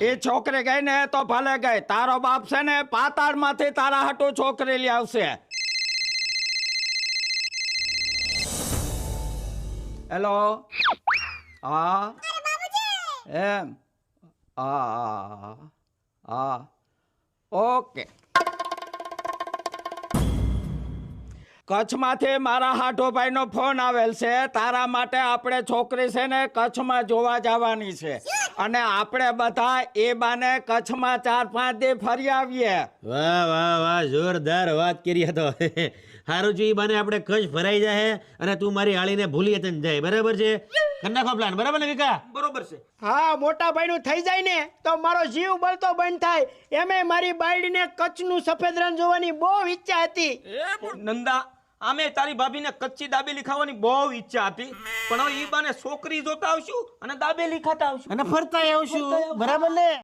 એ છોકરી ગઈ ને તો ભલે ગઈ, તારો બાપ છે ને પાતાળમાંથી તારા હાટુ છોકરી લઈ આવશે. હેલો, હા એમ, હા ઓકે. કચ્છમાંથી મારા હાઠોભાઈ નો ફોન આવેલ છે. તારા માટે આપણે છોકરી છે ને કચ્છમાં જોવા જવાની છે અને આપણે બધા એ બાને કચ્છમાં 4-5 દી ફરી આવીએ. વાહ વાહ વાહ, જોરદાર વાત કરી તો. હારું છે, ઈ બાને આપણે કચ્છ ફરાઈ જાય અને તું મારી આળીને ભૂલી તને જાય. બરાબર છે? કરી નાખો પ્લાન. બરાબર ને વિકા? બરોબર છે. હા, મોટા ભાઈનું થઈ જાય ને તો મારો જીવ બળતો બંધ થાય. એમે મારી બાયડીને કચ્છનું સફેદ રણ જોવાની બહુ ઈચ્છા હતી. નંદા, આમે તારી ભાભીને કચ્ચી દાબેલી ખાવાની બહુ ઈચ્છા હતી, પણ હવે ઈ બાને છોકરી જોતા આવશું અને દાબેલી ખાતા આવશું અને ફરતા આવશું. બરાબર ને?